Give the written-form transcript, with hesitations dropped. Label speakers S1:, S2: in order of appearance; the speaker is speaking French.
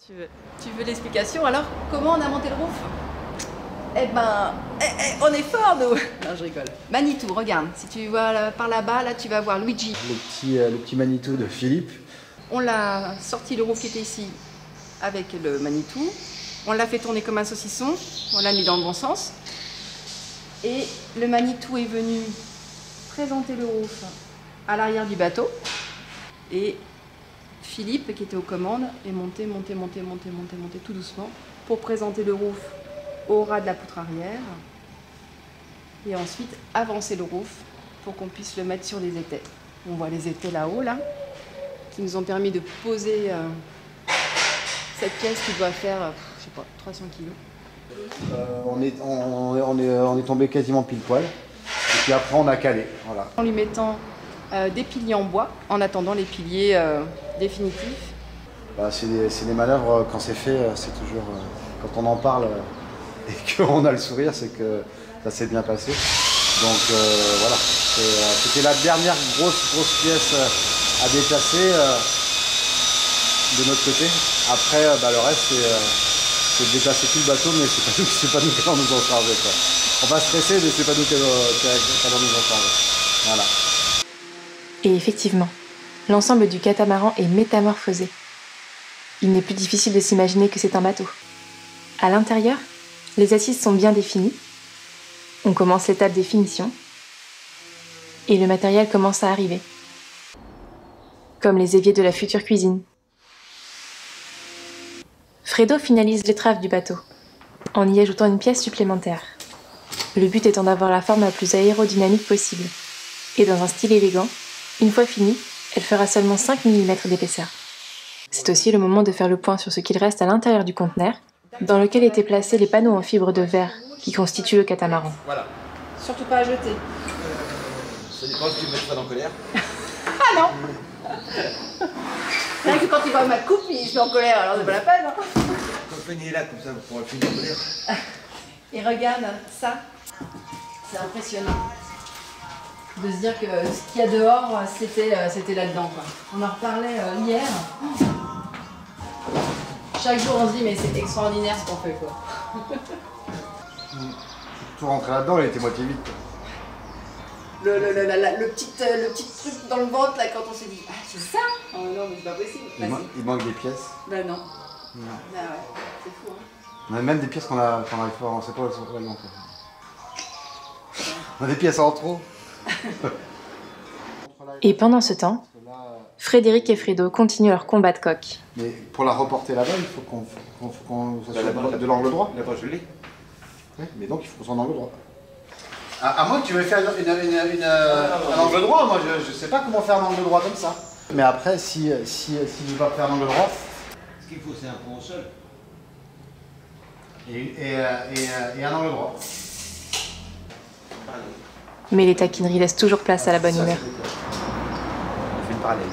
S1: Tu veux l'explication? Alors, comment on a monté le roof? Eh ben, on est fort, nous. Non, je rigole. Manitou, regarde. Si tu vois là, par là-bas, là, tu vas voir Luigi.
S2: Le petit Manitou de Philippe.
S1: On l'a sorti, le roof qui était ici, avec le Manitou. On l'a fait tourner comme un saucisson. On l'a mis dans le bon sens. Et le Manitou est venu présenter le roof à l'arrière du bateau. Et Philippe, qui était aux commandes, est monté tout doucement pour présenter le roof au ras de la poutre arrière et ensuite avancer le roof pour qu'on puisse le mettre sur les étais. On voit les étais là-haut, là, qui nous ont permis de poser cette pièce qui doit faire, je sais pas, 300 kilos.
S2: On est tombé quasiment pile poil et puis après on a calé. Voilà.
S1: En lui mettant des piliers en bois en attendant les piliers définitifs.
S2: Bah, c'est des manœuvres, quand c'est fait, c'est toujours, quand on en parle et qu'on a le sourire, c'est que ça s'est bien passé. Donc voilà, c'était la dernière grosse pièce à déplacer de notre côté. Après, le reste, c'est de déplacer tout le bateau, mais c'est pas nous qui allons nous en charger, quoi. On va stresser, mais c'est pas nous qui allons nous en charger. Voilà.
S3: Et effectivement, l'ensemble du catamaran est métamorphosé. Il n'est plus difficile de s'imaginer que c'est un bateau. À l'intérieur, les assises sont bien définies. On commence l'étape des finitions. Et le matériel commence à arriver. Comme les éviers de la future cuisine. Fredo finalise l'étrave du bateau, en y ajoutant une pièce supplémentaire. Le but étant d'avoir la forme la plus aérodynamique possible. Et dans un style élégant, une fois finie, elle fera seulement 5 mm d'épaisseur. C'est aussi le moment de faire le point sur ce qu'il reste à l'intérieur du conteneur, dans lequel étaient placés les panneaux en fibre de verre qui constituent le catamaran.
S4: Voilà.
S1: Surtout pas à jeter.
S4: Ça dépend si tu me mets pas en colère.
S1: Ah non. C'est vrai que quand il voit ma coupe, il se met en colère, alors c'est pas la peine. Hein.
S4: Quand Fanny est là, comme ça, vous pourrez le finir en colère.
S1: Et regarde ça, c'est impressionnant. De se dire que ce qu'il y a dehors, c'était là-dedans. On en reparlait hier. Chaque jour, on se dit, mais c'est extraordinaire ce qu'on fait, quoi.
S2: Tout rentrer là-dedans, il était moitié vide.
S1: Le petit truc dans le ventre, là, quand on s'est dit, ah, c'est ça? Oh non, mais c'est pas possible.
S2: Il manque des pièces.
S1: Ben non.
S2: Non.
S1: Ben ouais, c'est fou, hein.
S2: On a même des pièces qu'on arrive pas, on sait pas où elles sont vraiment. On a des pièces en trop.
S3: Et pendant ce temps, Frédéric et Fredo continuent leur combat de coq.
S2: Mais pour la reporter là-bas, il faut qu'on soit de l'angle droit.
S4: Là-bas, je l'ai.
S2: Oui, mais donc il faut qu'on soit en angle droit. À moins que tu veuilles faire un angle droit, moi je sais pas comment faire un angle droit comme ça. Mais après, si je veux pas faire un angle droit.
S4: Ce qu'il faut, c'est un pont au sol.
S2: Et un angle droit.
S3: Mais les taquineries laissent toujours place à la bonne humeur.
S4: On fait une parallèle.